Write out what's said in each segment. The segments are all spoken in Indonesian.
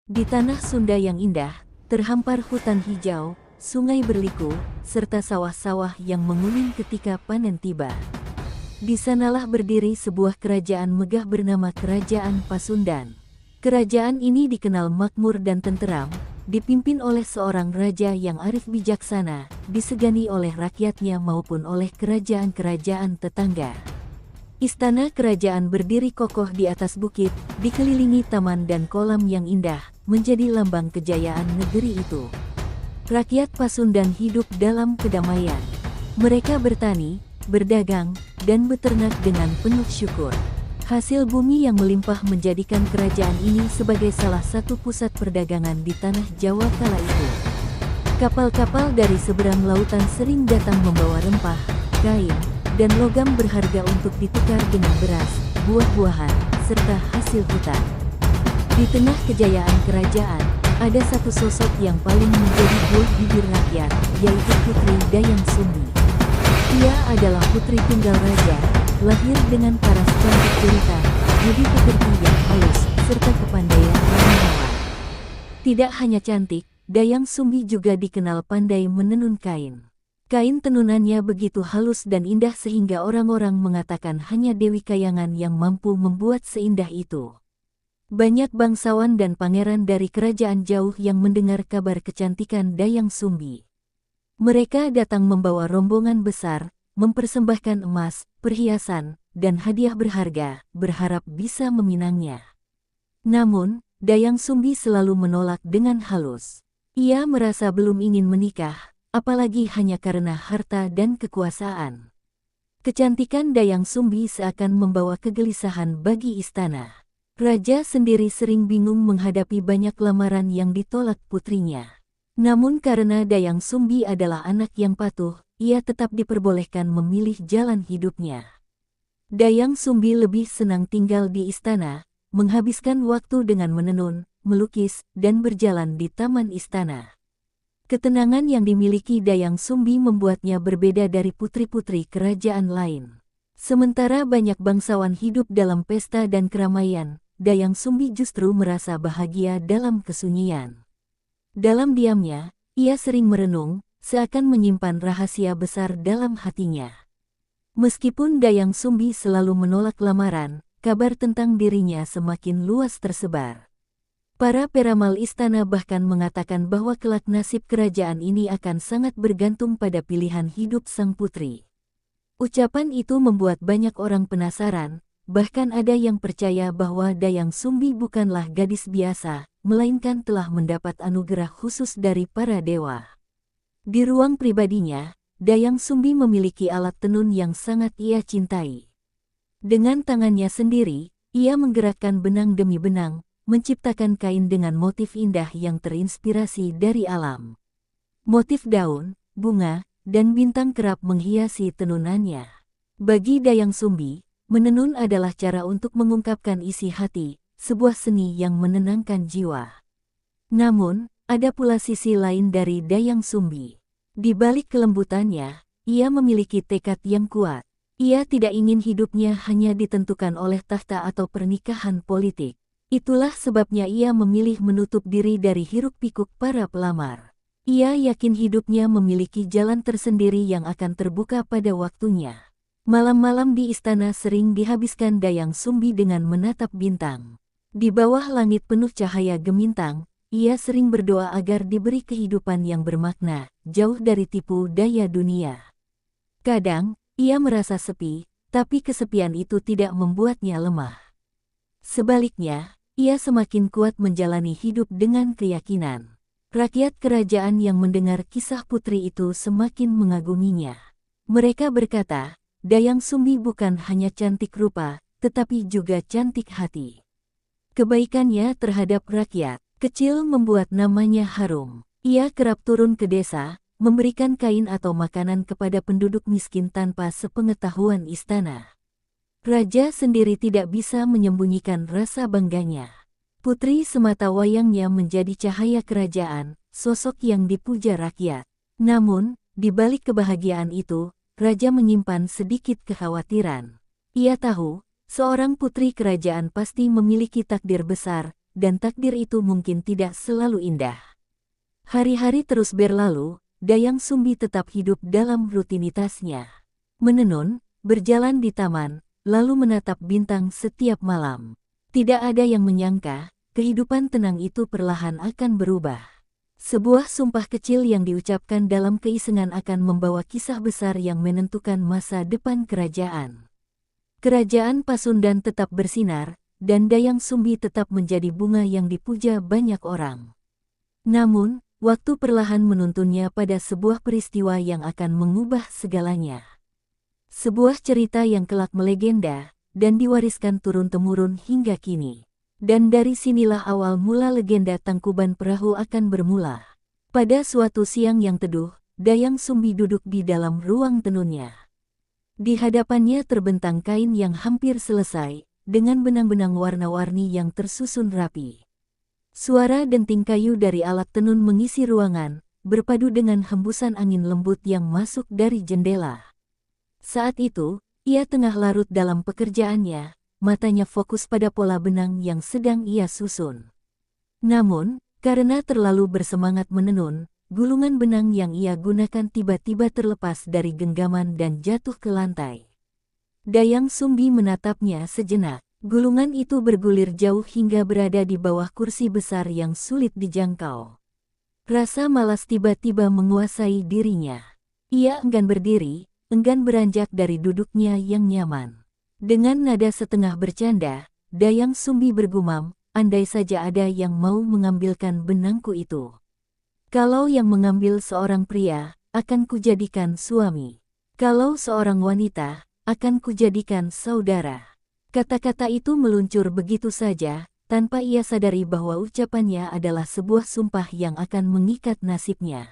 Di tanah Sunda yang indah, terhampar hutan hijau, sungai berliku, serta sawah-sawah yang menguning ketika panen tiba. Di sanalah berdiri sebuah kerajaan megah bernama Kerajaan Pasundan. Kerajaan ini dikenal makmur dan tenteram, dipimpin oleh seorang raja yang arif bijaksana, disegani oleh rakyatnya maupun oleh kerajaan-kerajaan tetangga. Istana kerajaan berdiri kokoh di atas bukit, dikelilingi taman dan kolam yang indah, menjadi lambang kejayaan negeri itu. Rakyat Pasundan hidup dalam kedamaian. Mereka bertani, berdagang, dan beternak dengan penuh syukur. Hasil bumi yang melimpah menjadikan kerajaan ini sebagai salah satu pusat perdagangan di tanah Jawa kala itu. Kapal-kapal dari seberang lautan sering datang membawa rempah, kain, dan logam berharga untuk ditukar dengan beras, buah-buahan, serta hasil hutan. Di tengah kejayaan kerajaan, ada satu sosok yang paling menjadi buah bibir rakyat, yaitu Putri Dayang Sumbi. Ia adalah putri tunggal raja, lahir dengan paras cantik jelita, budi pekerti yang halus, serta kepandaian merawat. Tidak hanya cantik, Dayang Sumbi juga dikenal pandai menenun kain. Kain tenunannya begitu halus dan indah sehingga orang-orang mengatakan hanya Dewi Kayangan yang mampu membuat seindah itu. Banyak bangsawan dan pangeran dari kerajaan jauh yang mendengar kabar kecantikan Dayang Sumbi. Mereka datang membawa rombongan besar, mempersembahkan emas, perhiasan, dan hadiah berharga, berharap bisa meminangnya. Namun, Dayang Sumbi selalu menolak dengan halus. Ia merasa belum ingin menikah, apalagi hanya karena harta dan kekuasaan. Kecantikan Dayang Sumbi seakan membawa kegelisahan bagi istana. Raja sendiri sering bingung menghadapi banyak lamaran yang ditolak putrinya. Namun karena Dayang Sumbi adalah anak yang patuh, ia tetap diperbolehkan memilih jalan hidupnya. Dayang Sumbi lebih senang tinggal di istana, menghabiskan waktu dengan menenun, melukis, dan berjalan di taman istana. Ketenangan yang dimiliki Dayang Sumbi membuatnya berbeda dari putri-putri kerajaan lain. Sementara banyak bangsawan hidup dalam pesta dan keramaian, Dayang Sumbi justru merasa bahagia dalam kesunyian. Dalam diamnya, ia sering merenung, seakan menyimpan rahasia besar dalam hatinya. Meskipun Dayang Sumbi selalu menolak lamaran, kabar tentang dirinya semakin luas tersebar. Para peramal istana bahkan mengatakan bahwa kelak nasib kerajaan ini akan sangat bergantung pada pilihan hidup sang putri. Ucapan itu membuat banyak orang penasaran, bahkan ada yang percaya bahwa Dayang Sumbi bukanlah gadis biasa, melainkan telah mendapat anugerah khusus dari para dewa. Di ruang pribadinya, Dayang Sumbi memiliki alat tenun yang sangat ia cintai. Dengan tangannya sendiri, ia menggerakkan benang demi benang, menciptakan kain dengan motif indah yang terinspirasi dari alam. Motif daun, bunga, dan bintang kerap menghiasi tenunannya. Bagi Dayang Sumbi, menenun adalah cara untuk mengungkapkan isi hati, sebuah seni yang menenangkan jiwa. Namun, ada pula sisi lain dari Dayang Sumbi. Di balik kelembutannya, ia memiliki tekad yang kuat. Ia tidak ingin hidupnya hanya ditentukan oleh tahta atau pernikahan politik. Itulah sebabnya ia memilih menutup diri dari hiruk-pikuk para pelamar. Ia yakin hidupnya memiliki jalan tersendiri yang akan terbuka pada waktunya. Malam-malam di istana sering dihabiskan Dayang Sumbi dengan menatap bintang. Di bawah langit penuh cahaya gemintang, ia sering berdoa agar diberi kehidupan yang bermakna, jauh dari tipu daya dunia. Kadang, ia merasa sepi, tapi kesepian itu tidak membuatnya lemah. Sebaliknya, ia semakin kuat menjalani hidup dengan keyakinan. Rakyat kerajaan yang mendengar kisah putri itu semakin mengaguminya. Mereka berkata, Dayang Sumbi bukan hanya cantik rupa, tetapi juga cantik hati. Kebaikannya terhadap rakyat kecil membuat namanya harum. Ia kerap turun ke desa, memberikan kain atau makanan kepada penduduk miskin tanpa sepengetahuan istana. Raja sendiri tidak bisa menyembunyikan rasa bangganya. Putri semata wayangnya menjadi cahaya kerajaan, sosok yang dipuja rakyat. Namun, di balik kebahagiaan itu, Raja menyimpan sedikit kekhawatiran. Ia tahu, seorang putri kerajaan pasti memiliki takdir besar, dan takdir itu mungkin tidak selalu indah. Hari-hari terus berlalu, Dayang Sumbi tetap hidup dalam rutinitasnya. Menenun, berjalan di taman, lalu menatap bintang setiap malam. Tidak ada yang menyangka, kehidupan tenang itu perlahan akan berubah. Sebuah sumpah kecil yang diucapkan dalam keisengan akan membawa kisah besar yang menentukan masa depan kerajaan. Kerajaan Pasundan tetap bersinar, dan Dayang Sumbi tetap menjadi bunga yang dipuja banyak orang. Namun, waktu perlahan menuntunnya pada sebuah peristiwa yang akan mengubah segalanya. Sebuah cerita yang kelak melegenda, dan diwariskan turun-temurun hingga kini. Dan dari sinilah awal mula legenda Tangkuban Perahu akan bermula. Pada suatu siang yang teduh, Dayang Sumbi duduk di dalam ruang tenunnya. Di hadapannya terbentang kain yang hampir selesai, dengan benang-benang warna-warni yang tersusun rapi. Suara denting kayu dari alat tenun mengisi ruangan, berpadu dengan hembusan angin lembut yang masuk dari jendela. Saat itu, ia tengah larut dalam pekerjaannya, matanya fokus pada pola benang yang sedang ia susun. Namun, karena terlalu bersemangat menenun, gulungan benang yang ia gunakan tiba-tiba terlepas dari genggaman dan jatuh ke lantai. Dayang Sumbi menatapnya sejenak. Gulungan itu bergulir jauh hingga berada di bawah kursi besar yang sulit dijangkau. Rasa malas tiba-tiba menguasai dirinya. Ia enggan berdiri, enggan beranjak dari duduknya yang nyaman. Dengan nada setengah bercanda, Dayang Sumbi bergumam, andai saja ada yang mau mengambilkan benangku itu. Kalau yang mengambil seorang pria, akan kujadikan suami. Kalau seorang wanita, akan kujadikan saudara. Kata-kata itu meluncur begitu saja, tanpa ia sadari bahwa ucapannya adalah sebuah sumpah yang akan mengikat nasibnya.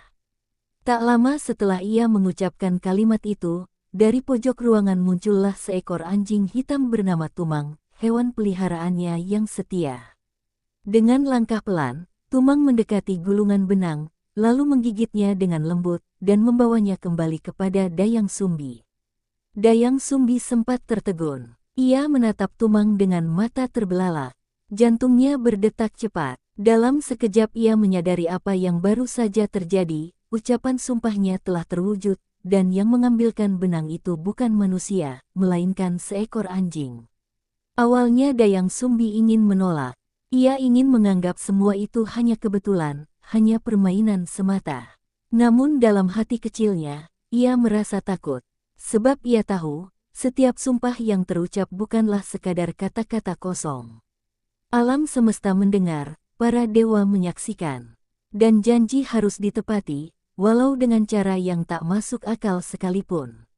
Tak lama setelah ia mengucapkan kalimat itu, dari pojok ruangan muncullah seekor anjing hitam bernama Tumang, hewan peliharaannya yang setia. Dengan langkah pelan, Tumang mendekati gulungan benang, lalu menggigitnya dengan lembut, dan membawanya kembali kepada Dayang Sumbi. Dayang Sumbi sempat tertegun. Ia menatap Tumang dengan mata terbelalak. Jantungnya berdetak cepat. Dalam sekejap ia menyadari apa yang baru saja terjadi, ucapan sumpahnya telah terwujud, dan yang mengambilkan benang itu bukan manusia, melainkan seekor anjing. Awalnya Dayang Sumbi ingin menolak. Ia ingin menganggap semua itu hanya kebetulan, hanya permainan semata. Namun dalam hati kecilnya, ia merasa takut. Sebab ia tahu, setiap sumpah yang terucap bukanlah sekadar kata-kata kosong. Alam semesta mendengar, para dewa menyaksikan. Dan janji harus ditepati, walau dengan cara yang tak masuk akal sekalipun.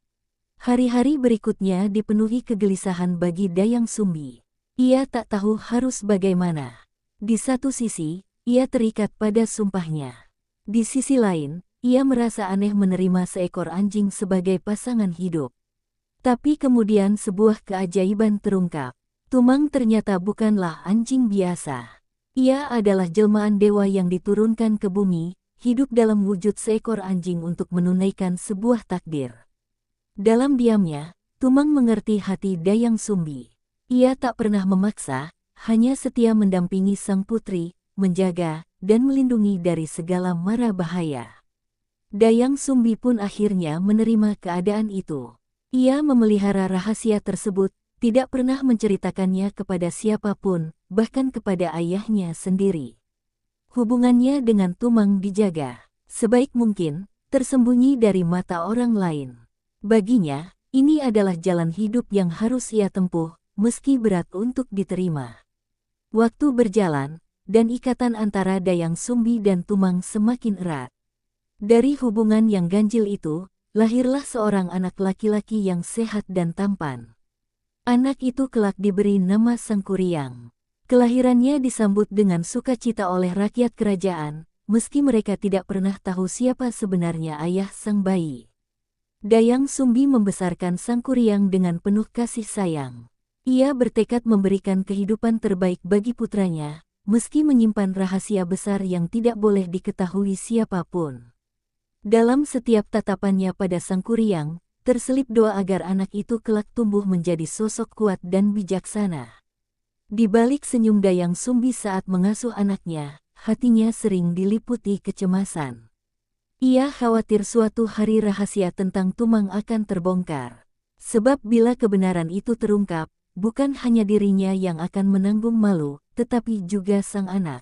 Hari-hari berikutnya dipenuhi kegelisahan bagi Dayang Sumbi. Ia tak tahu harus bagaimana. Di satu sisi, ia terikat pada sumpahnya. Di sisi lain, ia merasa aneh menerima seekor anjing sebagai pasangan hidup. Tapi kemudian sebuah keajaiban terungkap. Tumang ternyata bukanlah anjing biasa. Ia adalah jelmaan dewa yang diturunkan ke bumi, hidup dalam wujud seekor anjing untuk menunaikan sebuah takdir. Dalam diamnya, Tumang mengerti hati Dayang Sumbi. Ia tak pernah memaksa, hanya setia mendampingi sang putri, menjaga, dan melindungi dari segala mara bahaya. Dayang Sumbi pun akhirnya menerima keadaan itu. Ia memelihara rahasia tersebut, tidak pernah menceritakannya kepada siapapun, bahkan kepada ayahnya sendiri. Hubungannya dengan Tumang dijaga, sebaik mungkin, tersembunyi dari mata orang lain. Baginya, ini adalah jalan hidup yang harus ia tempuh, meski berat untuk diterima. Waktu berjalan, dan ikatan antara Dayang Sumbi dan Tumang semakin erat. Dari hubungan yang ganjil itu, lahirlah seorang anak laki-laki yang sehat dan tampan. Anak itu kelak diberi nama Sangkuriang. Kelahirannya disambut dengan sukacita oleh rakyat kerajaan, meski mereka tidak pernah tahu siapa sebenarnya ayah sang bayi. Dayang Sumbi membesarkan Sangkuriang dengan penuh kasih sayang. Ia bertekad memberikan kehidupan terbaik bagi putranya, meski menyimpan rahasia besar yang tidak boleh diketahui siapapun. Dalam setiap tatapannya pada Sangkuriang, terselip doa agar anak itu kelak tumbuh menjadi sosok kuat dan bijaksana. Di balik senyum Dayang Sumbi saat mengasuh anaknya, hatinya sering diliputi kecemasan. Ia khawatir suatu hari rahasia tentang Tumang akan terbongkar. Sebab bila kebenaran itu terungkap, bukan hanya dirinya yang akan menanggung malu, tetapi juga sang anak.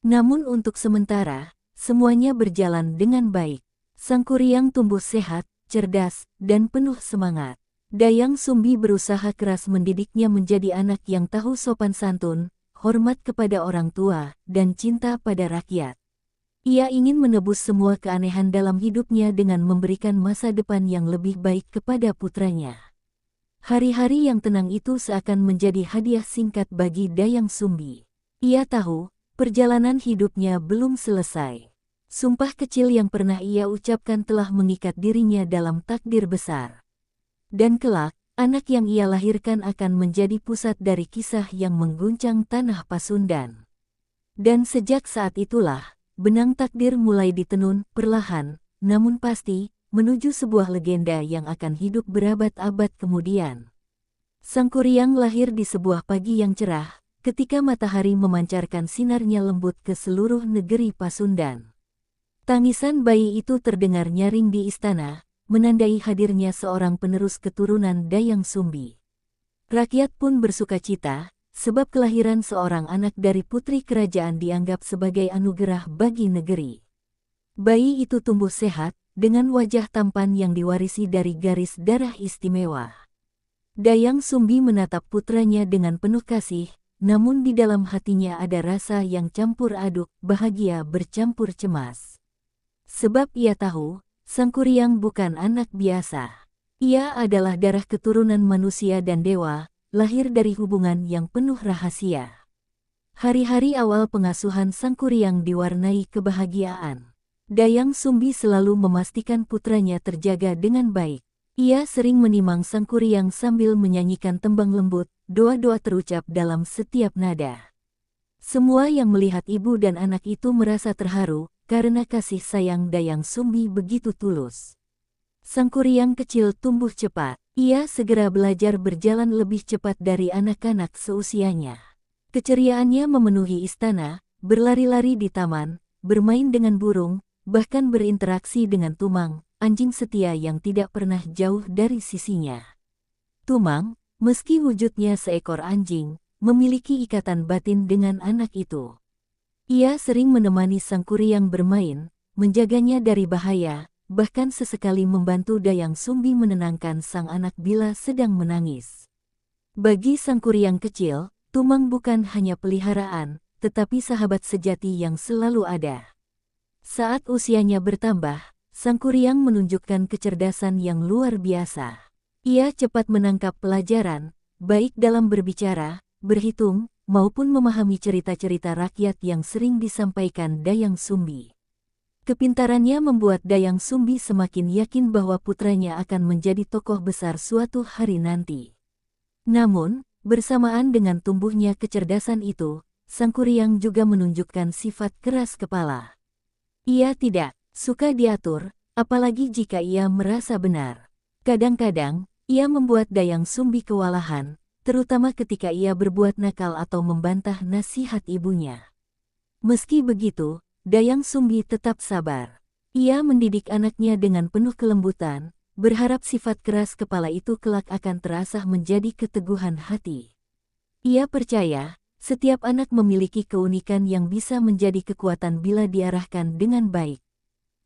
Namun untuk sementara, semuanya berjalan dengan baik. Sang Kuryang tumbuh sehat, cerdas, dan penuh semangat. Dayang Sumbi berusaha keras mendidiknya menjadi anak yang tahu sopan santun, hormat kepada orang tua, dan cinta pada rakyat. Ia ingin menebus semua keanehan dalam hidupnya dengan memberikan masa depan yang lebih baik kepada putranya. Hari-hari yang tenang itu seakan menjadi hadiah singkat bagi Dayang Sumbi. Ia tahu, perjalanan hidupnya belum selesai. Sumpah kecil yang pernah ia ucapkan telah mengikat dirinya dalam takdir besar. Dan kelak, anak yang ia lahirkan akan menjadi pusat dari kisah yang mengguncang tanah Pasundan. Dan sejak saat itulah, benang takdir mulai ditenun, perlahan, namun pasti, menuju sebuah legenda yang akan hidup berabad-abad kemudian. Sang Kuryang lahir di sebuah pagi yang cerah, ketika matahari memancarkan sinarnya lembut ke seluruh negeri Pasundan. Tangisan bayi itu terdengar nyaring di istana, menandai hadirnya seorang penerus keturunan Dayang Sumbi. Rakyat pun bersukacita, sebab kelahiran seorang anak dari putri kerajaan dianggap sebagai anugerah bagi negeri. Bayi itu tumbuh sehat, dengan wajah tampan yang diwarisi dari garis darah istimewa. Dayang Sumbi menatap putranya dengan penuh kasih, namun di dalam hatinya ada rasa yang campur aduk, bahagia bercampur cemas. Sebab ia tahu, Sang Kuryang bukan anak biasa. Ia adalah darah keturunan manusia dan dewa, lahir dari hubungan yang penuh rahasia. Hari-hari awal pengasuhan Sang Kuryang diwarnai kebahagiaan. Dayang Sumbi selalu memastikan putranya terjaga dengan baik. Ia sering menimang Sang Kuryang sambil menyanyikan tembang lembut, doa-doa terucap dalam setiap nada. Semua yang melihat ibu dan anak itu merasa terharu, karena kasih sayang Dayang Sumbi begitu tulus. Sang Kuryang kecil tumbuh cepat. Ia segera belajar berjalan lebih cepat dari anak-anak seusianya. Keceriaannya memenuhi istana, berlari-lari di taman, bermain dengan burung, bahkan berinteraksi dengan Tumang, anjing setia yang tidak pernah jauh dari sisinya. Tumang, meski wujudnya seekor anjing, memiliki ikatan batin dengan anak itu. Ia sering menemani Sang Kuryang bermain, menjaganya dari bahaya, bahkan sesekali membantu Dayang Sumbi menenangkan sang anak bila sedang menangis. Bagi Sang Kuryang kecil, Tumang bukan hanya peliharaan, tetapi sahabat sejati yang selalu ada. Saat usianya bertambah, Sang Kuryang menunjukkan kecerdasan yang luar biasa. Ia cepat menangkap pelajaran, baik dalam berbicara, berhitung, maupun memahami cerita-cerita rakyat yang sering disampaikan Dayang Sumbi. Kepintarannya membuat Dayang Sumbi semakin yakin bahwa putranya akan menjadi tokoh besar suatu hari nanti. Namun, bersamaan dengan tumbuhnya kecerdasan itu, Sang Kuryang juga menunjukkan sifat keras kepala. Ia tidak suka diatur, apalagi jika ia merasa benar. Kadang-kadang, ia membuat Dayang Sumbi kewalahan, terutama ketika ia berbuat nakal atau membantah nasihat ibunya. Meski begitu, Dayang Sumbi tetap sabar. Ia mendidik anaknya dengan penuh kelembutan, berharap sifat keras kepala itu kelak akan terasah menjadi keteguhan hati. Ia percaya, setiap anak memiliki keunikan yang bisa menjadi kekuatan bila diarahkan dengan baik.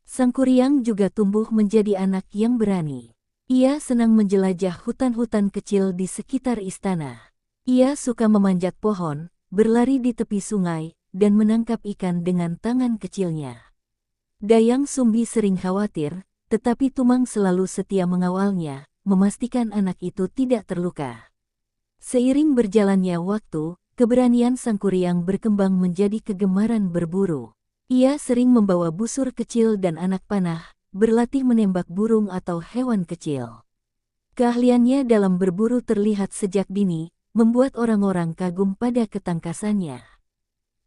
Sang Kuryang juga tumbuh menjadi anak yang berani. Ia senang menjelajah hutan-hutan kecil di sekitar istana. Ia suka memanjat pohon, berlari di tepi sungai, dan menangkap ikan dengan tangan kecilnya. Dayang Sumbi sering khawatir, tetapi Tumang selalu setia mengawalnya, memastikan anak itu tidak terluka. Seiring berjalannya waktu, keberanian Sang Kuryang berkembang menjadi kegemaran berburu. Ia sering membawa busur kecil dan anak panah, berlatih menembak burung atau hewan kecil. Keahliannya dalam berburu terlihat sejak dini, membuat orang-orang kagum pada ketangkasannya.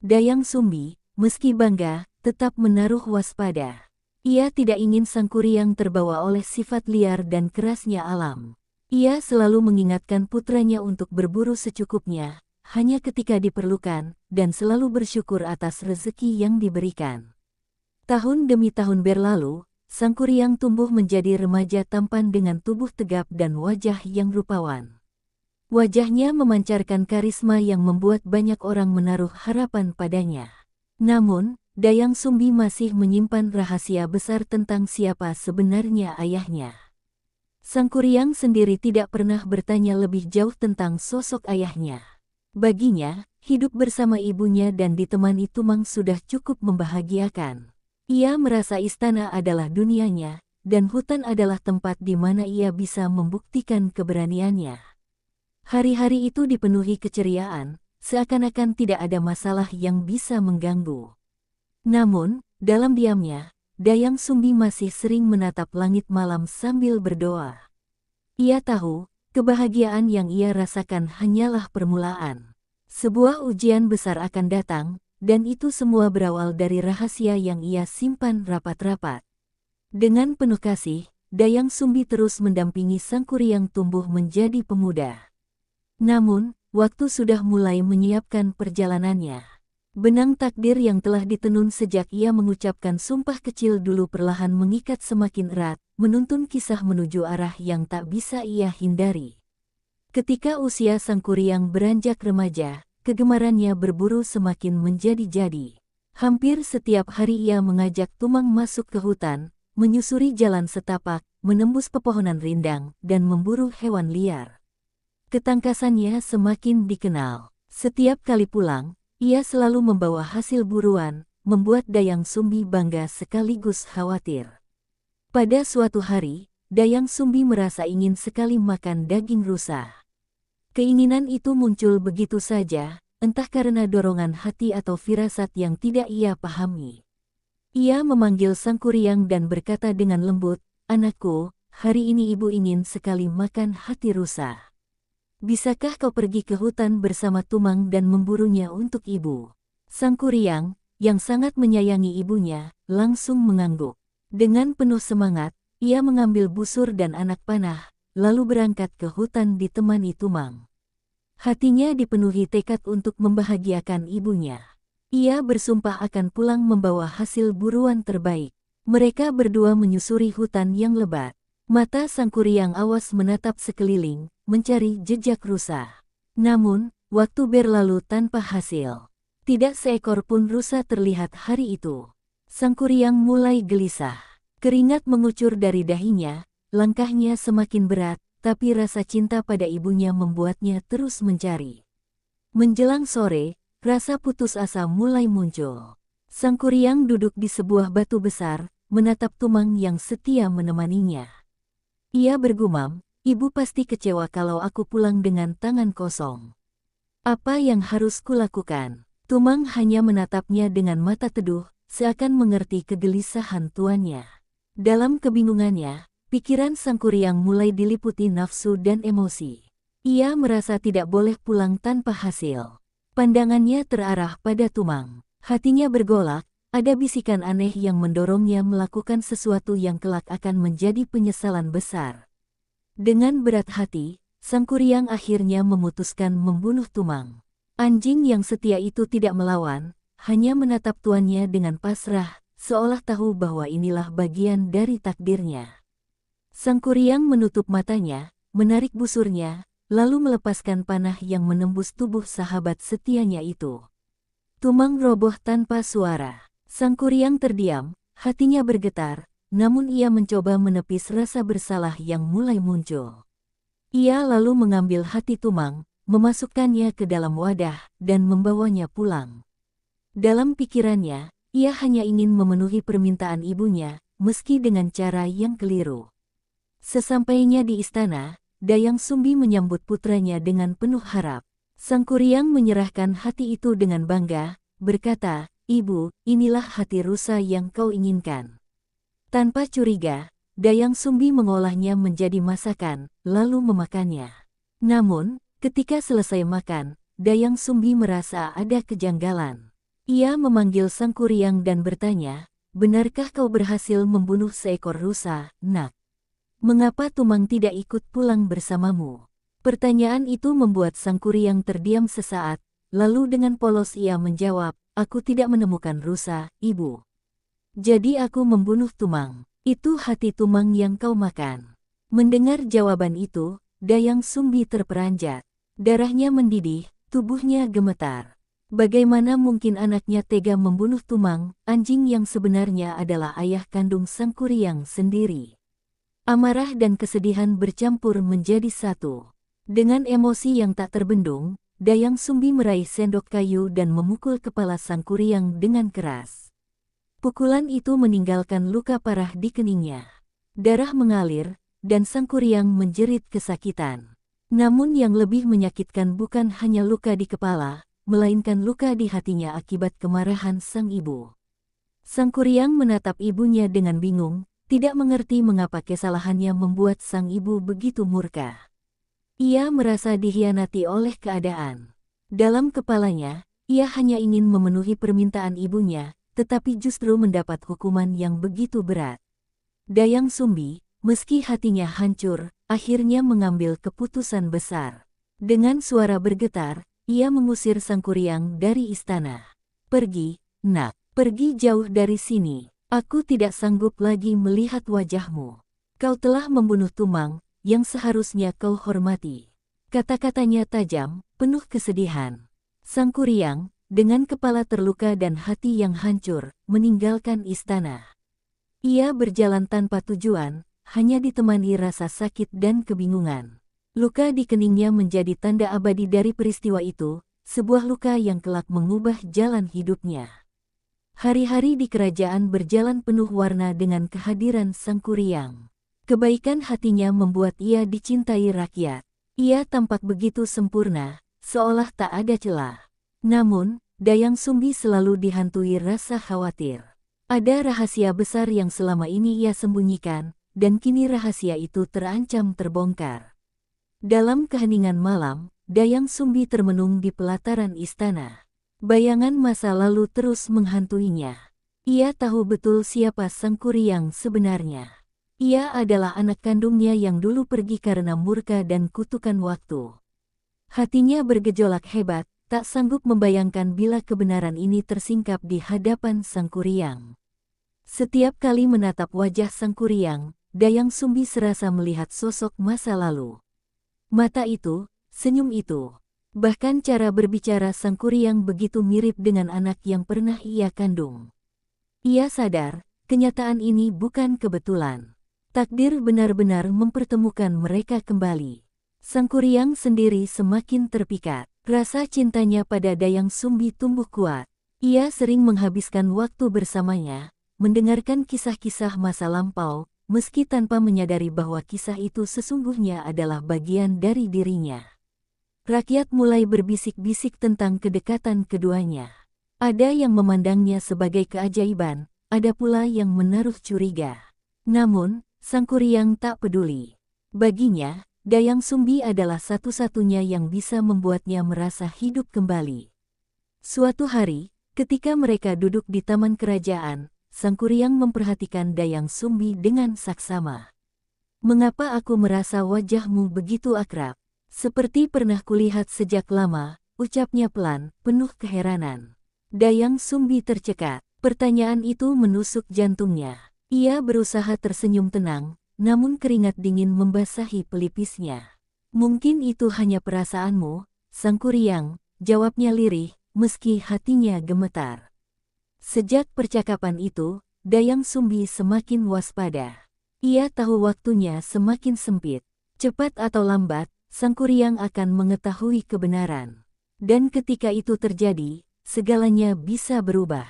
Dayang Sumbi, meski bangga, tetap menaruh waspada. Ia tidak ingin Sang Kuryang terbawa oleh sifat liar dan kerasnya alam. Ia selalu mengingatkan putranya untuk berburu secukupnya, hanya ketika diperlukan, dan selalu bersyukur atas rezeki yang diberikan. Tahun demi tahun berlalu, Sang Kuryang tumbuh menjadi remaja tampan dengan tubuh tegap dan wajah yang rupawan. Wajahnya memancarkan karisma yang membuat banyak orang menaruh harapan padanya. Namun, Dayang Sumbi masih menyimpan rahasia besar tentang siapa sebenarnya ayahnya. Sang Kuryang sendiri tidak pernah bertanya lebih jauh tentang sosok ayahnya. Baginya, hidup bersama ibunya dan ditemani Tumang sudah cukup membahagiakan. Ia merasa istana adalah dunianya, dan hutan adalah tempat di mana ia bisa membuktikan keberaniannya. Hari-hari itu dipenuhi keceriaan, seakan-akan tidak ada masalah yang bisa mengganggu. Namun, dalam diamnya, Dayang Sumbi masih sering menatap langit malam sambil berdoa. Ia tahu, kebahagiaan yang ia rasakan hanyalah permulaan. Sebuah ujian besar akan datang, dan itu semua berawal dari rahasia yang ia simpan rapat-rapat. Dengan penuh kasih, Dayang Sumbi terus mendampingi Sang Kuryang tumbuh menjadi pemuda. Namun, waktu sudah mulai menyiapkan perjalanannya. Benang takdir yang telah ditenun sejak ia mengucapkan sumpah kecil dulu perlahan mengikat semakin erat, menuntun kisah menuju arah yang tak bisa ia hindari. Ketika usia Sang Kuryang beranjak remaja, kegemarannya berburu semakin menjadi-jadi. Hampir setiap hari ia mengajak Tumang masuk ke hutan, menyusuri jalan setapak, menembus pepohonan rindang, dan memburu hewan liar. Ketangkasannya semakin dikenal. Setiap kali pulang, ia selalu membawa hasil buruan, membuat Dayang Sumbi bangga sekaligus khawatir. Pada suatu hari, Dayang Sumbi merasa ingin sekali makan daging rusa. Keinginan itu muncul begitu saja, entah karena dorongan hati atau firasat yang tidak ia pahami. Ia memanggil Sang Kuryang dan berkata dengan lembut, "Anakku, hari ini ibu ingin sekali makan hati rusa. Bisakah kau pergi ke hutan bersama Tumang dan memburunya untuk ibu?" Sang Kuryang, yang sangat menyayangi ibunya, langsung mengangguk. Dengan penuh semangat, ia mengambil busur dan anak panah, lalu berangkat ke hutan ditemani Tumang. Hatinya dipenuhi tekad untuk membahagiakan ibunya. Ia bersumpah akan pulang membawa hasil buruan terbaik. Mereka berdua menyusuri hutan yang lebat. Mata Sang Kuryang awas menatap sekeliling, mencari jejak rusa. Namun, waktu berlalu tanpa hasil. Tidak seekor pun rusa terlihat hari itu. Sang Kuryang mulai gelisah. Keringat mengucur dari dahinya, langkahnya semakin berat, tapi rasa cinta pada ibunya membuatnya terus mencari. Menjelang sore, rasa putus asa mulai muncul. Sang Kuryang duduk di sebuah batu besar, menatap Tumang yang setia menemaninya. Ia bergumam, "Ibu pasti kecewa kalau aku pulang dengan tangan kosong. Apa yang harus kulakukan?" Tumang hanya menatapnya dengan mata teduh, seakan mengerti kegelisahan tuannya. Dalam kebingungannya, pikiran Sang Kuryang mulai diliputi nafsu dan emosi. Ia merasa tidak boleh pulang tanpa hasil. Pandangannya terarah pada Tumang. Hatinya bergolak, ada bisikan aneh yang mendorongnya melakukan sesuatu yang kelak akan menjadi penyesalan besar. Dengan berat hati, Sang Kuryang akhirnya memutuskan membunuh Tumang. Anjing yang setia itu tidak melawan, hanya menatap tuannya dengan pasrah, seolah tahu bahwa inilah bagian dari takdirnya. Sang Kuryang menutup matanya, menarik busurnya, lalu melepaskan panah yang menembus tubuh sahabat setianya itu. Tumang roboh tanpa suara. Sang Kuryang terdiam, hatinya bergetar, namun ia mencoba menepis rasa bersalah yang mulai muncul. Ia lalu mengambil hati Tumang, memasukkannya ke dalam wadah, dan membawanya pulang. Dalam pikirannya, ia hanya ingin memenuhi permintaan ibunya, meski dengan cara yang keliru. Sesampainya di istana, Dayang Sumbi menyambut putranya dengan penuh harap. Sang Kuryang menyerahkan hati itu dengan bangga, berkata, "Ibu, inilah hati rusa yang kau inginkan." Tanpa curiga, Dayang Sumbi mengolahnya menjadi masakan, lalu memakannya. Namun, ketika selesai makan, Dayang Sumbi merasa ada kejanggalan. Ia memanggil Sang Kuryang dan bertanya, "Benarkah kau berhasil membunuh seekor rusa, Nak? Mengapa Tumang tidak ikut pulang bersamamu?" Pertanyaan itu membuat Sang Kuryang terdiam sesaat, lalu dengan polos ia menjawab, aku tidak menemukan rusa, Ibu. Jadi aku membunuh Tumang. Itu hati Tumang yang kau makan. Mendengar jawaban itu, Dayang Sumbi terperanjat. Darahnya mendidih, tubuhnya gemetar. Bagaimana mungkin anaknya tega membunuh Tumang, anjing yang sebenarnya adalah ayah kandung Sang Kuryang sendiri. Amarah dan kesedihan bercampur menjadi satu. Dengan emosi yang tak terbendung, Dayang Sumbi meraih sendok kayu dan memukul kepala Sang Kuryang dengan keras. Pukulan itu meninggalkan luka parah di keningnya. Darah mengalir, dan Sang Kuryang menjerit kesakitan. Namun yang lebih menyakitkan bukan hanya luka di kepala, melainkan luka di hatinya akibat kemarahan sang ibu. Sang Kuryang menatap ibunya dengan bingung, tidak mengerti mengapa kesalahannya membuat sang ibu begitu murka. Ia merasa dikhianati oleh keadaan. Dalam kepalanya, ia hanya ingin memenuhi permintaan ibunya, tetapi justru mendapat hukuman yang begitu berat. Dayang Sumbi, meski hatinya hancur, akhirnya mengambil keputusan besar. Dengan suara bergetar, ia mengusir Sang Kuryang dari istana. Pergi, nak, pergi jauh dari sini. Aku tidak sanggup lagi melihat wajahmu. Kau telah membunuh Tumang, yang seharusnya kau hormati. Kata-katanya tajam, penuh kesedihan. Sang Kuryang, dengan kepala terluka dan hati yang hancur, meninggalkan istana. Ia berjalan tanpa tujuan, hanya ditemani rasa sakit dan kebingungan. Luka di keningnya menjadi tanda abadi dari peristiwa itu, sebuah luka yang kelak mengubah jalan hidupnya. Hari-hari di kerajaan berjalan penuh warna dengan kehadiran Sang Kuryang. Kebaikan hatinya membuat ia dicintai rakyat. Ia tampak begitu sempurna, seolah tak ada celah. Namun, Dayang Sumbi selalu dihantui rasa khawatir. Ada rahasia besar yang selama ini ia sembunyikan, dan kini rahasia itu terancam terbongkar. Dalam keheningan malam, Dayang Sumbi termenung di pelataran istana. Bayangan masa lalu terus menghantuinya. Ia tahu betul siapa Sang Kuryang sebenarnya. Ia adalah anak kandungnya yang dulu pergi karena murka dan kutukan waktu. Hatinya bergejolak hebat, tak sanggup membayangkan bila kebenaran ini tersingkap di hadapan Sang Kuryang. Setiap kali menatap wajah Sang Kuryang, Dayang Sumbi serasa melihat sosok masa lalu. Mata itu, senyum itu, bahkan cara berbicara Sang Kuryang begitu mirip dengan anak yang pernah ia kandung. Ia sadar, kenyataan ini bukan kebetulan. Takdir benar-benar mempertemukan mereka kembali. Sang Kuryang sendiri semakin terpikat. Rasa cintanya pada Dayang Sumbi tumbuh kuat. Ia sering menghabiskan waktu bersamanya, mendengarkan kisah-kisah masa lampau, meski tanpa menyadari bahwa kisah itu sesungguhnya adalah bagian dari dirinya. Rakyat mulai berbisik-bisik tentang kedekatan keduanya. Ada yang memandangnya sebagai keajaiban, ada pula yang menaruh curiga. Namun, Sang Kuryang tak peduli. Baginya, Dayang Sumbi adalah satu-satunya yang bisa membuatnya merasa hidup kembali. Suatu hari, ketika mereka duduk di taman kerajaan, Sang Kuryang memperhatikan Dayang Sumbi dengan saksama. Mengapa aku merasa wajahmu begitu akrab? Seperti pernah kulihat sejak lama, ucapnya pelan, penuh keheranan. Dayang Sumbi tercekat. Pertanyaan itu menusuk jantungnya. Ia berusaha tersenyum tenang, namun keringat dingin membasahi pelipisnya. Mungkin itu hanya perasaanmu, Sang Kuryang, jawabnya lirih, meski hatinya gemetar. Sejak percakapan itu, Dayang Sumbi semakin waspada. Ia tahu waktunya semakin sempit. Cepat atau lambat, Sang Kuryang akan mengetahui kebenaran. Dan ketika itu terjadi, segalanya bisa berubah.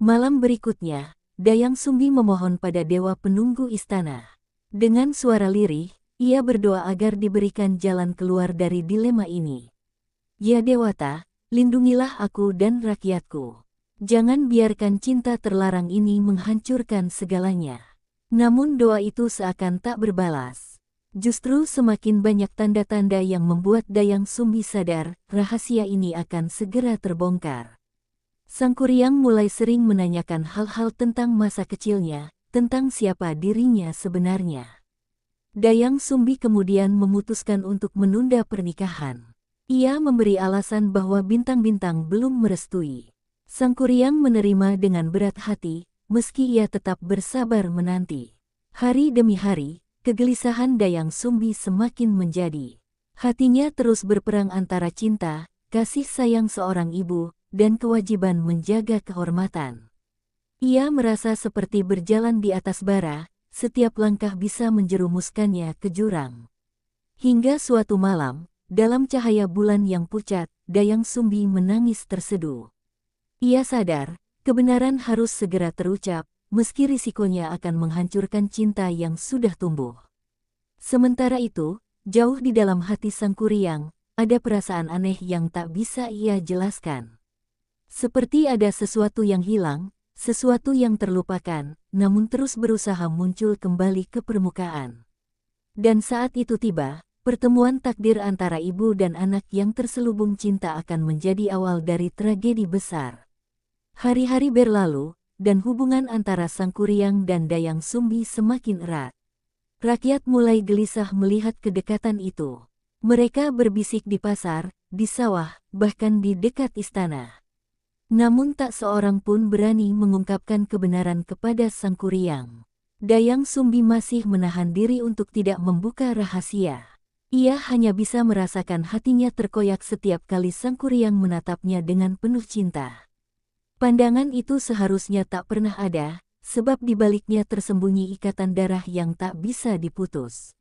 Malam berikutnya, Dayang Sumbi memohon pada dewa penunggu istana. Dengan suara lirih, ia berdoa agar diberikan jalan keluar dari dilema ini. Ya Dewata, lindungilah aku dan rakyatku. Jangan biarkan cinta terlarang ini menghancurkan segalanya. Namun doa itu seakan tak berbalas. Justru semakin banyak tanda-tanda yang membuat Dayang Sumbi sadar, rahasia ini akan segera terbongkar. Sang Kuryang mulai sering menanyakan hal-hal tentang masa kecilnya, tentang siapa dirinya sebenarnya. Dayang Sumbi kemudian memutuskan untuk menunda pernikahan. Ia memberi alasan bahwa bintang-bintang belum merestui. Sang Kuryang menerima dengan berat hati, meski ia tetap bersabar menanti. Hari demi hari, kegelisahan Dayang Sumbi semakin menjadi. Hatinya terus berperang antara cinta, kasih sayang seorang ibu, dan kewajiban menjaga kehormatan. Ia merasa seperti berjalan di atas bara, setiap langkah bisa menjerumuskannya ke jurang. Hingga suatu malam, dalam cahaya bulan yang pucat, Dayang Sumbi menangis terseduh. Ia sadar, kebenaran harus segera terucap, meski risikonya akan menghancurkan cinta yang sudah tumbuh. Sementara itu, jauh di dalam hati Sang Kuryang, ada perasaan aneh yang tak bisa ia jelaskan. Seperti ada sesuatu yang hilang, sesuatu yang terlupakan, namun terus berusaha muncul kembali ke permukaan. Dan saat itu tiba, pertemuan takdir antara ibu dan anak yang terselubung cinta akan menjadi awal dari tragedi besar. Hari-hari berlalu, dan hubungan antara Sang Kuryang dan Dayang Sumbi semakin erat. Rakyat mulai gelisah melihat kedekatan itu. Mereka berbisik di pasar, di sawah, bahkan di dekat istana. Namun tak seorang pun berani mengungkapkan kebenaran kepada Sang Kuryang. Dayang Sumbi masih menahan diri untuk tidak membuka rahasia. Ia hanya bisa merasakan hatinya terkoyak setiap kali Sang Kuryang menatapnya dengan penuh cinta. Pandangan itu seharusnya tak pernah ada, sebab di baliknya tersembunyi ikatan darah yang tak bisa diputus.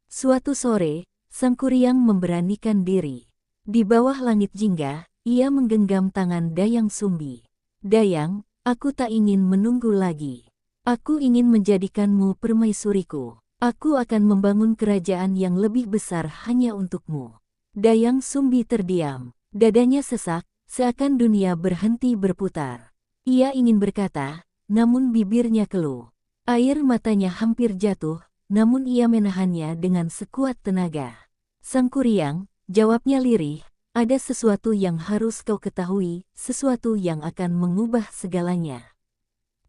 Suatu sore, Sang Kuryang memberanikan diri. Di bawah langit jingga, ia menggenggam tangan Dayang Sumbi. "Dayang, aku tak ingin menunggu lagi. Aku ingin menjadikanmu permaisuriku. Aku akan membangun kerajaan yang lebih besar hanya untukmu." Dayang Sumbi terdiam. Dadanya sesak, seakan dunia berhenti berputar. Ia ingin berkata, namun bibirnya keluh. Air matanya hampir jatuh, namun ia menahannya dengan sekuat tenaga. "Sang Kuryang," jawabnya lirih, "ada sesuatu yang harus kau ketahui, sesuatu yang akan mengubah segalanya."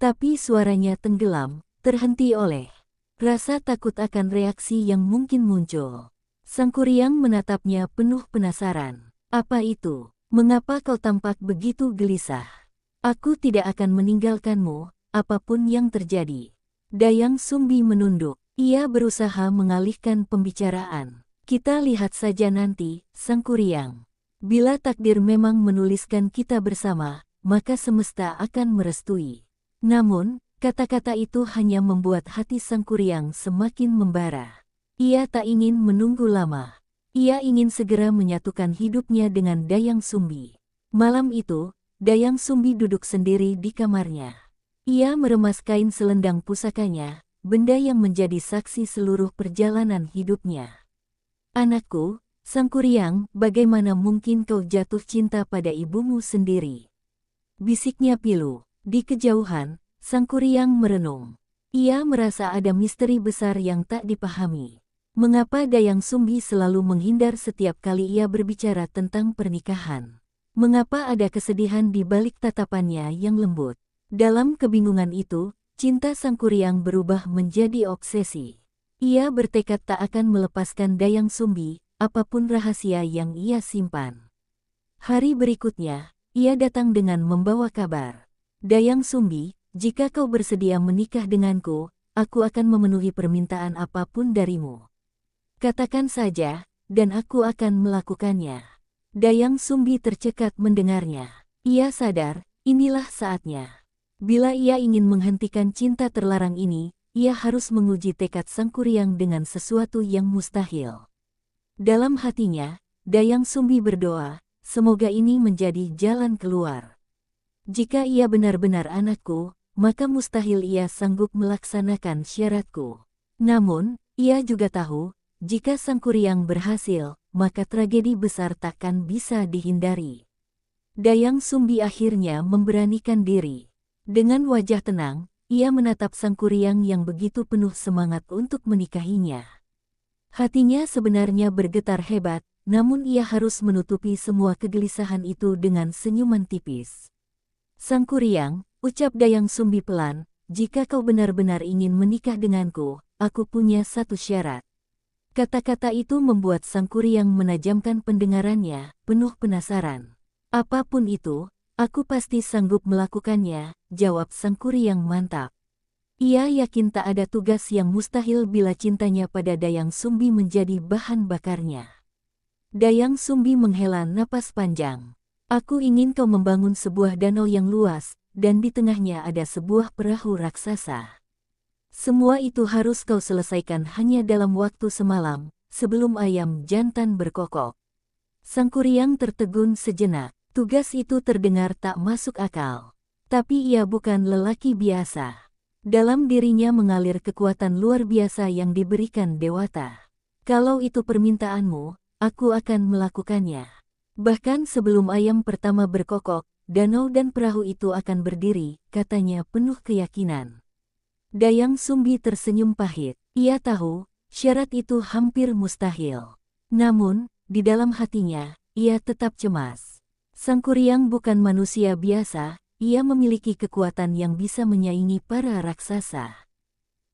Tapi suaranya tenggelam, terhenti oleh rasa takut akan reaksi yang mungkin muncul. Sang Kuryang menatapnya penuh penasaran. "Apa itu? Mengapa kau tampak begitu gelisah?" "Aku tidak akan meninggalkanmu, apapun yang terjadi." Dayang Sumbi menunduk. Ia berusaha mengalihkan pembicaraan. "Kita lihat saja nanti, Sang Kuryang. Bila takdir memang menuliskan kita bersama, maka semesta akan merestui." Namun, kata-kata itu hanya membuat hati Sang Kuryang semakin membara. Ia tak ingin menunggu lama. Ia ingin segera menyatukan hidupnya dengan Dayang Sumbi. Malam itu, Dayang Sumbi duduk sendiri di kamarnya. Ia meremas kain selendang pusakanya, benda yang menjadi saksi seluruh perjalanan hidupnya. "Anakku, Sang Kuryang, bagaimana mungkin kau jatuh cinta pada ibumu sendiri?" bisiknya pilu. Di kejauhan, Sang Kuryang merenung. Ia merasa ada misteri besar yang tak dipahami. Mengapa Dayang Sumbi selalu menghindar setiap kali ia berbicara tentang pernikahan? Mengapa ada kesedihan di balik tatapannya yang lembut? Dalam kebingungan itu, cinta Sang Kuryang berubah menjadi obsesi. Ia bertekad tak akan melepaskan Dayang Sumbi, apapun rahasia yang ia simpan. Hari berikutnya, ia datang dengan membawa kabar. "Dayang Sumbi, jika kau bersedia menikah denganku, aku akan memenuhi permintaan apapun darimu. Katakan saja, dan aku akan melakukannya." Dayang Sumbi tercekat mendengarnya. Ia sadar, inilah saatnya. Bila ia ingin menghentikan cinta terlarang ini, ia harus menguji tekad Sang Kuryang dengan sesuatu yang mustahil. Dalam hatinya, Dayang Sumbi berdoa, semoga ini menjadi jalan keluar. Jika ia benar-benar anakku, maka mustahil ia sanggup melaksanakan syaratku. Namun, ia juga tahu, jika Sang Kuryang berhasil, maka tragedi besar takkan bisa dihindari. Dayang Sumbi akhirnya memberanikan diri. Dengan wajah tenang, ia menatap Sang Kuryang yang begitu penuh semangat untuk menikahinya. Hatinya sebenarnya bergetar hebat, namun ia harus menutupi semua kegelisahan itu dengan senyuman tipis. "Sang Kuryang," ucap Dayang Sumbi pelan, jika kau benar-benar ingin menikah denganku, aku punya satu syarat. Kata-kata itu membuat Sang Kuryang menajamkan pendengarannya, penuh penasaran. Apapun itu, aku pasti sanggup melakukannya, jawab Sang Kuryang mantap. Ia yakin tak ada tugas yang mustahil bila cintanya pada Dayang Sumbi menjadi bahan bakarnya. Dayang Sumbi menghela napas panjang. Aku ingin kau membangun sebuah danau yang luas, dan di tengahnya ada sebuah perahu raksasa. Semua itu harus kau selesaikan hanya dalam waktu semalam, sebelum ayam jantan berkokok. Sang Kuryang tertegun sejenak. Tugas itu terdengar tak masuk akal. Tapi ia bukan lelaki biasa. Dalam dirinya mengalir kekuatan luar biasa yang diberikan Dewata. Kalau itu permintaanmu, aku akan melakukannya. Bahkan sebelum ayam pertama berkokok, danau dan perahu itu akan berdiri, katanya penuh keyakinan. Dayang Sumbi tersenyum pahit. Ia tahu, syarat itu hampir mustahil. Namun, di dalam hatinya, ia tetap cemas. Sang Kuryang bukan manusia biasa, ia memiliki kekuatan yang bisa menyaingi para raksasa.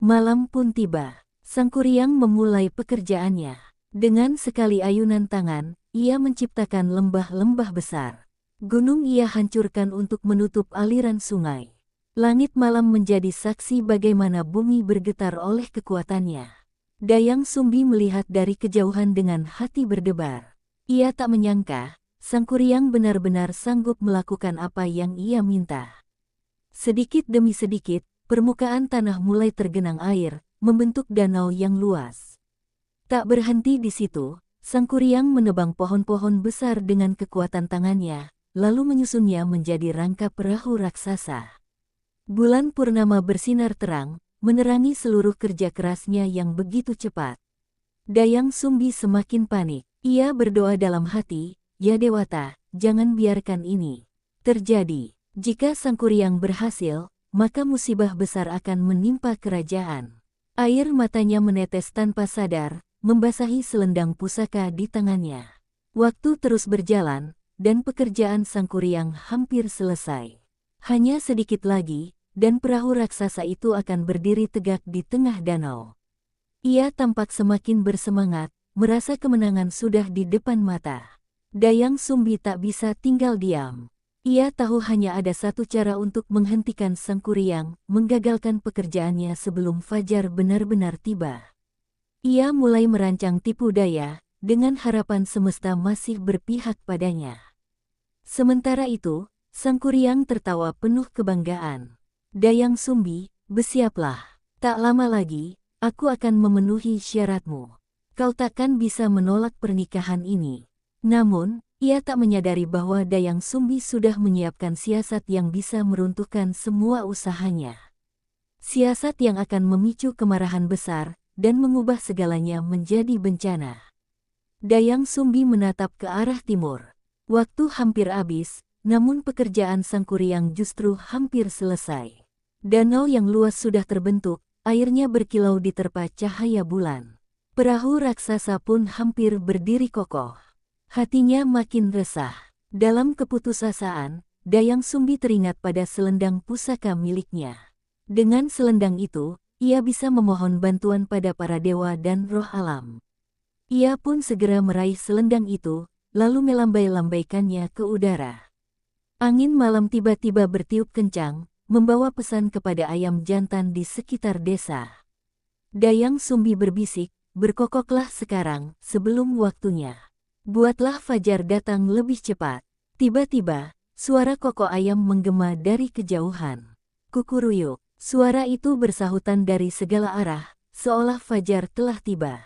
Malam pun tiba. Sang Kuryang memulai pekerjaannya. Dengan sekali ayunan tangan, ia menciptakan lembah-lembah besar. Gunung ia hancurkan untuk menutup aliran sungai. Langit malam menjadi saksi bagaimana bumi bergetar oleh kekuatannya. Dayang Sumbi melihat dari kejauhan dengan hati berdebar. Ia tak menyangka, Sang Kuryang benar-benar sanggup melakukan apa yang ia minta. Sedikit demi sedikit, permukaan tanah mulai tergenang air, membentuk danau yang luas. Tak berhenti di situ, Sang Kuryang menebang pohon-pohon besar dengan kekuatan tangannya, lalu menyusunnya menjadi rangka perahu raksasa. Bulan purnama bersinar terang, menerangi seluruh kerja kerasnya yang begitu cepat. Dayang Sumbi semakin panik. Ia berdoa dalam hati, "Ya Dewata, jangan biarkan ini terjadi. Jika Sang Kuryang berhasil, maka musibah besar akan menimpa kerajaan." Air matanya menetes tanpa sadar, membasahi selendang pusaka di tangannya. Waktu terus berjalan, dan pekerjaan Sang Kuryang hampir selesai. Hanya sedikit lagi, dan perahu raksasa itu akan berdiri tegak di tengah danau. Ia tampak semakin bersemangat, merasa kemenangan sudah di depan mata. Dayang Sumbi tak bisa tinggal diam. Ia tahu hanya ada satu cara untuk menghentikan Sang Kuryang, menggagalkan pekerjaannya sebelum fajar benar-benar tiba. Ia mulai merancang tipu daya, dengan harapan semesta masih berpihak padanya. Sementara itu, Sang Kuryang tertawa penuh kebanggaan. "Dayang Sumbi, bersiaplah. Tak lama lagi, aku akan memenuhi syaratmu. Kau takkan bisa menolak pernikahan ini." Namun, ia tak menyadari bahwa Dayang Sumbi sudah menyiapkan siasat yang bisa meruntuhkan semua usahanya. Siasat yang akan memicu kemarahan besar, dan mengubah segalanya menjadi bencana. Dayang Sumbi menatap ke arah timur. Waktu hampir habis, namun pekerjaan Sang Kuryang justru hampir selesai. Danau yang luas sudah terbentuk, airnya berkilau diterpa cahaya bulan. Perahu raksasa pun hampir berdiri kokoh. Hatinya makin resah. Dalam keputusasaan, Dayang Sumbi teringat pada selendang pusaka miliknya. Dengan selendang itu, ia bisa memohon bantuan pada para dewa dan roh alam. Ia pun segera meraih selendang itu, lalu melambai-lambaikannya ke udara. Angin malam tiba-tiba bertiup kencang, membawa pesan kepada ayam jantan di sekitar desa. Dayang Sumbi berbisik, "Berkokoklah sekarang, sebelum waktunya. Buatlah fajar datang lebih cepat." Tiba-tiba, suara kokok ayam menggema dari kejauhan. Kukuruyuk, suara itu bersahutan dari segala arah, seolah fajar telah tiba.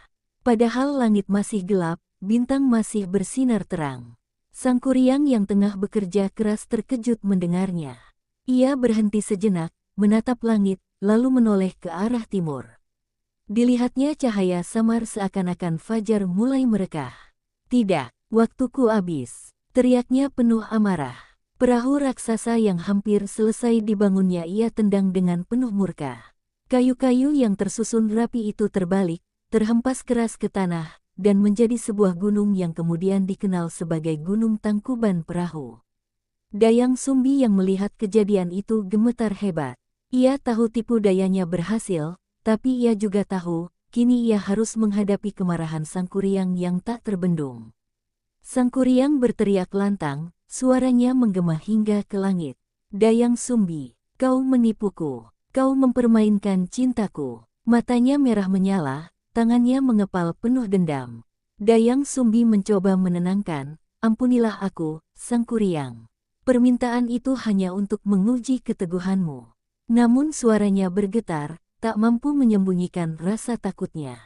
Padahal langit masih gelap, bintang masih bersinar terang. Sang Kuryang yang tengah bekerja keras terkejut mendengarnya. Ia berhenti sejenak, menatap langit, lalu menoleh ke arah timur. Dilihatnya cahaya samar seakan-akan fajar mulai merekah. "Tidak, waktuku habis," teriaknya penuh amarah. Perahu raksasa yang hampir selesai dibangunnya ia tendang dengan penuh murka. Kayu-kayu yang tersusun rapi itu terbalik, terhempas keras ke tanah, dan menjadi sebuah gunung yang kemudian dikenal sebagai Gunung Tangkuban Perahu. Dayang Sumbi yang melihat kejadian itu gemetar hebat. Ia tahu tipu dayanya berhasil, tapi ia juga tahu, kini ia harus menghadapi kemarahan Sang Kuryang yang tak terbendung. Sang Kuryang berteriak lantang, suaranya menggema hingga ke langit. Dayang Sumbi, kau menipuku, kau mempermainkan cintaku. Matanya merah menyala, tangannya mengepal penuh dendam. Dayang Sumbi mencoba menenangkan, ampunilah aku, Sang Kuryang. Permintaan itu hanya untuk menguji keteguhanmu. Namun suaranya bergetar, tak mampu menyembunyikan rasa takutnya.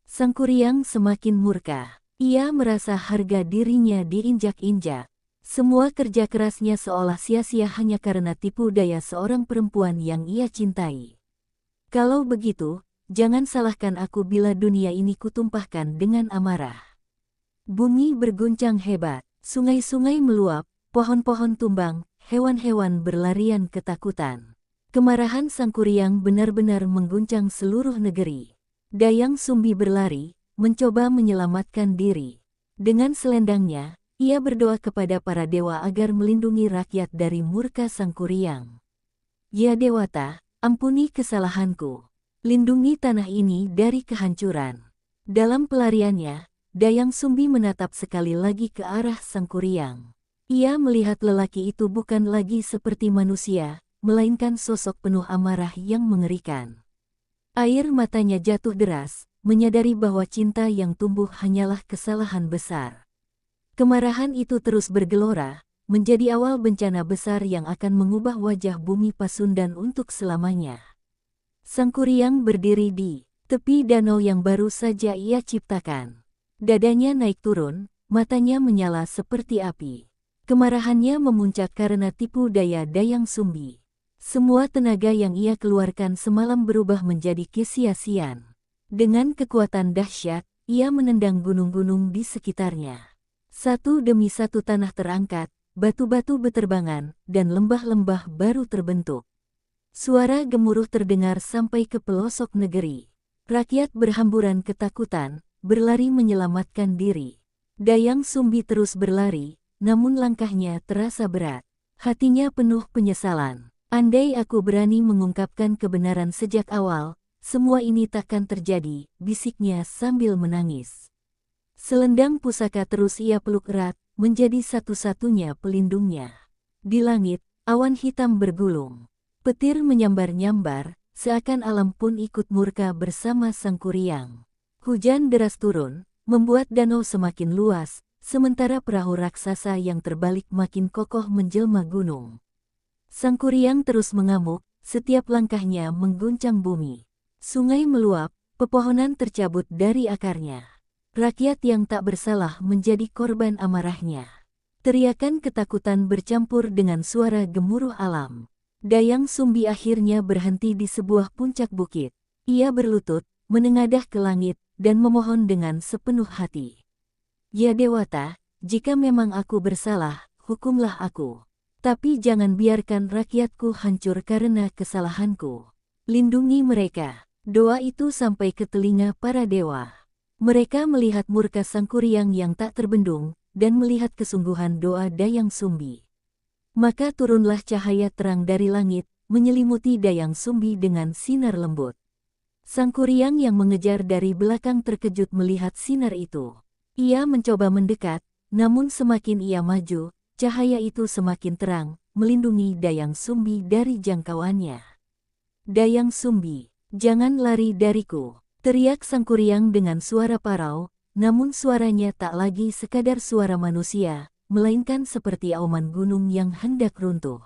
Sang Kuryang semakin murka. Ia merasa harga dirinya diinjak-injak. Semua kerja kerasnya seolah sia-sia hanya karena tipu daya seorang perempuan yang ia cintai. Kalau begitu, jangan salahkan aku bila dunia ini kutumpahkan dengan amarah. Bumi berguncang hebat, sungai-sungai meluap, pohon-pohon tumbang, hewan-hewan berlarian ketakutan. Kemarahan Sang Kuryang benar-benar mengguncang seluruh negeri. Dayang Sumbi berlari, mencoba menyelamatkan diri. Dengan selendangnya, ia berdoa kepada para dewa agar melindungi rakyat dari murka Sang Kuryang. Ya Dewata, ampuni kesalahanku. Lindungi tanah ini dari kehancuran. Dalam pelariannya, Dayang Sumbi menatap sekali lagi ke arah Sang Kuryang. Ia melihat lelaki itu bukan lagi seperti manusia, melainkan sosok penuh amarah yang mengerikan. Air matanya jatuh deras, menyadari bahwa cinta yang tumbuh hanyalah kesalahan besar. Kemarahan itu terus bergelora, menjadi awal bencana besar yang akan mengubah wajah bumi Pasundan untuk selamanya. Sang Kuryang berdiri di tepi danau yang baru saja ia ciptakan. Dadanya naik turun, matanya menyala seperti api. Kemarahannya memuncak karena tipu daya Dayang Sumbi. Semua tenaga yang ia keluarkan semalam berubah menjadi kesia-siaan. Dengan kekuatan dahsyat, ia menendang gunung-gunung di sekitarnya. Satu demi satu tanah terangkat, batu-batu beterbangan, dan lembah-lembah baru terbentuk. Suara gemuruh terdengar sampai ke pelosok negeri. Rakyat berhamburan ketakutan, berlari menyelamatkan diri. Dayang Sumbi terus berlari, namun langkahnya terasa berat. Hatinya penuh penyesalan. Andai aku berani mengungkapkan kebenaran sejak awal, semua ini takkan terjadi, bisiknya sambil menangis. Selendang pusaka terus ia peluk erat, menjadi satu-satunya pelindungnya. Di langit, awan hitam bergulung. Petir menyambar-nyambar, seakan alam pun ikut murka bersama Sang Kuryang. Hujan deras turun, membuat danau semakin luas, sementara perahu raksasa yang terbalik makin kokoh menjelma gunung. Sang Kuryang terus mengamuk, setiap langkahnya mengguncang bumi. Sungai meluap, pepohonan tercabut dari akarnya. Rakyat yang tak bersalah menjadi korban amarahnya. Teriakan ketakutan bercampur dengan suara gemuruh alam. Dayang Sumbi akhirnya berhenti di sebuah puncak bukit. Ia berlutut, menengadah ke langit, dan memohon dengan sepenuh hati. Ya Dewata, jika memang aku bersalah, hukumlah aku. Tapi jangan biarkan rakyatku hancur karena kesalahanku. Lindungi mereka. Doa itu sampai ke telinga para dewa. Mereka melihat murka Sang Kuryang yang tak terbendung, dan melihat kesungguhan doa Dayang Sumbi. Maka turunlah cahaya terang dari langit, menyelimuti Dayang Sumbi dengan sinar lembut. Sang Kuryang yang mengejar dari belakang terkejut melihat sinar itu. Ia mencoba mendekat, namun semakin ia maju, cahaya itu semakin terang, melindungi Dayang Sumbi dari jangkauannya. Dayang Sumbi, jangan lari dariku, teriak Sang Kuryang dengan suara parau, namun suaranya tak lagi sekadar suara manusia, melainkan seperti auman gunung yang hendak runtuh.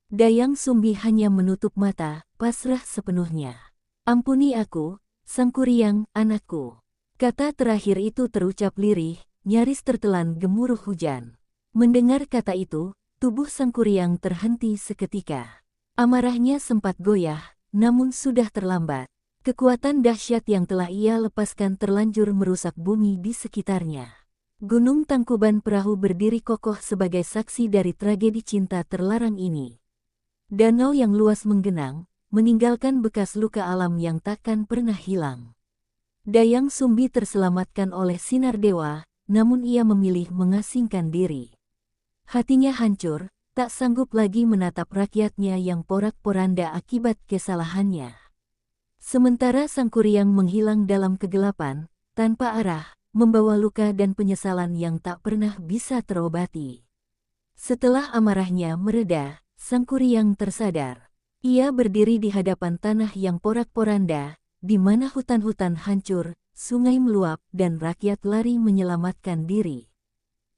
Dayang Sumbi hanya menutup mata, pasrah sepenuhnya. Ampuni aku, Sang Kuryang, anakku. Kata terakhir itu terucap lirih, nyaris tertelan gemuruh hujan. Mendengar kata itu, tubuh Sang Kuryang terhenti seketika. Amarahnya sempat goyah, namun sudah terlambat. Kekuatan dahsyat yang telah ia lepaskan terlanjur merusak bumi di sekitarnya. Gunung Tangkuban Perahu berdiri kokoh sebagai saksi dari tragedi cinta terlarang ini. Danau yang luas menggenang, meninggalkan bekas luka alam yang takkan pernah hilang. Dayang Sumbi terselamatkan oleh sinar dewa, namun ia memilih mengasingkan diri. Hatinya hancur, tak sanggup lagi menatap rakyatnya yang porak-poranda akibat kesalahannya. Sementara Sang Kuryang menghilang dalam kegelapan, tanpa arah, membawa luka dan penyesalan yang tak pernah bisa terobati. Setelah amarahnya mereda, Sang Kuryang tersadar. Ia berdiri di hadapan tanah yang porak-poranda, di mana hutan-hutan hancur, sungai meluap, dan rakyat lari menyelamatkan diri.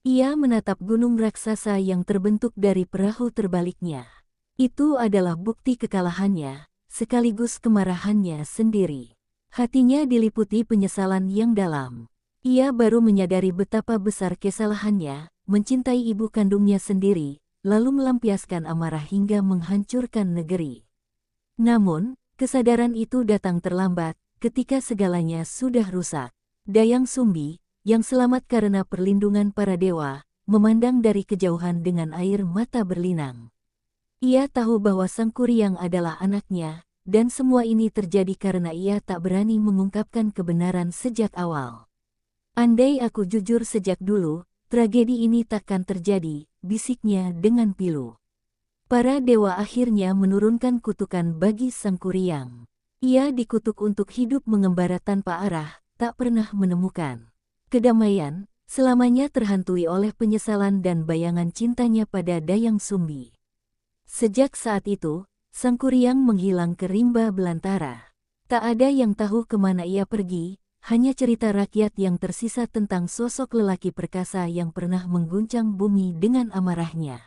Ia menatap gunung raksasa yang terbentuk dari perahu terbaliknya. Itu adalah bukti kekalahannya, sekaligus kemarahannya sendiri. Hatinya diliputi penyesalan yang dalam. Ia baru menyadari betapa besar kesalahannya, mencintai ibu kandungnya sendiri, lalu melampiaskan amarah hingga menghancurkan negeri. Namun, kesadaran itu datang terlambat, ketika segalanya sudah rusak. Dayang Sumbi, yang selamat karena perlindungan para dewa, memandang dari kejauhan dengan air mata berlinang. Ia tahu bahwa Sang Kuryang adalah anaknya, dan semua ini terjadi karena ia tak berani mengungkapkan kebenaran sejak awal. Andai aku jujur sejak dulu, tragedi ini takkan terjadi, bisiknya dengan pilu. Para dewa akhirnya menurunkan kutukan bagi Sang Kuryang. Ia dikutuk untuk hidup mengembara tanpa arah, tak pernah menemukan kedamaian, selamanya terhantui oleh penyesalan dan bayangan cintanya pada Dayang Sumbi. Sejak saat itu, Sang Kuryang menghilang ke rimba belantara. Tak ada yang tahu kemana ia pergi, hanya cerita rakyat yang tersisa tentang sosok lelaki perkasa yang pernah mengguncang bumi dengan amarahnya.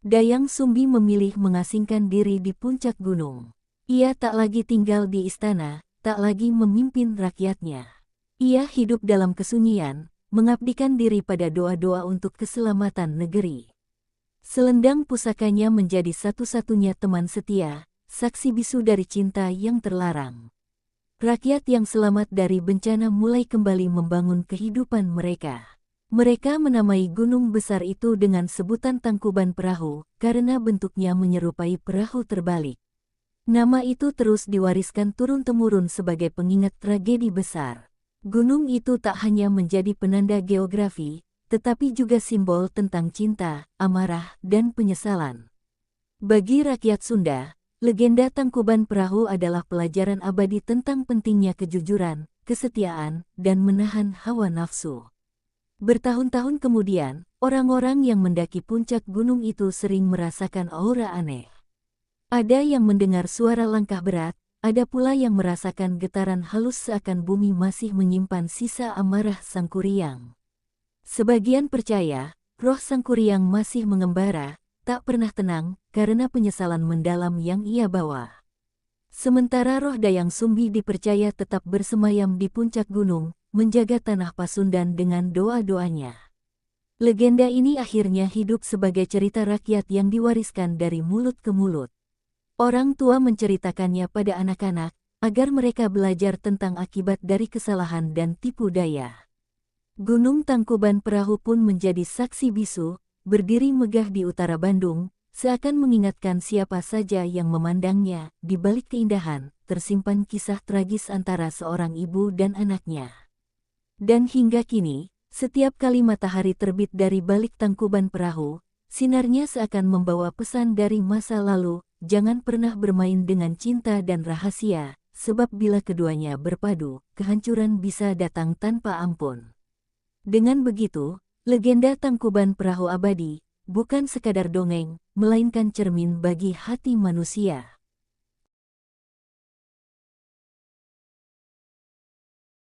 Dayang Sumbi memilih mengasingkan diri di puncak gunung. Ia tak lagi tinggal di istana, tak lagi memimpin rakyatnya. Ia hidup dalam kesunyian, mengabdikan diri pada doa-doa untuk keselamatan negeri. Selendang pusakanya menjadi satu-satunya teman setia, saksi bisu dari cinta yang terlarang. Rakyat yang selamat dari bencana mulai kembali membangun kehidupan mereka. Mereka menamai gunung besar itu dengan sebutan Tangkuban Perahu, karena bentuknya menyerupai perahu terbalik. Nama itu terus diwariskan turun-temurun sebagai pengingat tragedi besar. Gunung itu tak hanya menjadi penanda geografi, tetapi juga simbol tentang cinta, amarah, dan penyesalan. Bagi rakyat Sunda, legenda Tangkuban Perahu adalah pelajaran abadi tentang pentingnya kejujuran, kesetiaan, dan menahan hawa nafsu. Bertahun-tahun kemudian, orang-orang yang mendaki puncak gunung itu sering merasakan aura aneh. Ada yang mendengar suara langkah berat, ada pula yang merasakan getaran halus seakan bumi masih menyimpan sisa amarah Sang Kuryang. Sebagian percaya, roh Sang Kuryang masih mengembara, tak pernah tenang, karena penyesalan mendalam yang ia bawa. Sementara roh Dayang Sumbi dipercaya tetap bersemayam di puncak gunung, menjaga tanah Pasundan dengan doa-doanya. Legenda ini akhirnya hidup sebagai cerita rakyat yang diwariskan dari mulut ke mulut. Orang tua menceritakannya pada anak-anak, agar mereka belajar tentang akibat dari kesalahan dan tipu daya. Gunung Tangkuban Perahu pun menjadi saksi bisu, berdiri megah di utara Bandung, seakan mengingatkan siapa saja yang memandangnya. Di balik keindahan, tersimpan kisah tragis antara seorang ibu dan anaknya. Dan hingga kini, setiap kali matahari terbit dari balik Tangkuban Perahu, sinarnya seakan membawa pesan dari masa lalu. Jangan pernah bermain dengan cinta dan rahasia, sebab bila keduanya berpadu, kehancuran bisa datang tanpa ampun. Dengan begitu, legenda Tangkuban Perahu abadi, bukan sekadar dongeng, melainkan cermin bagi hati manusia.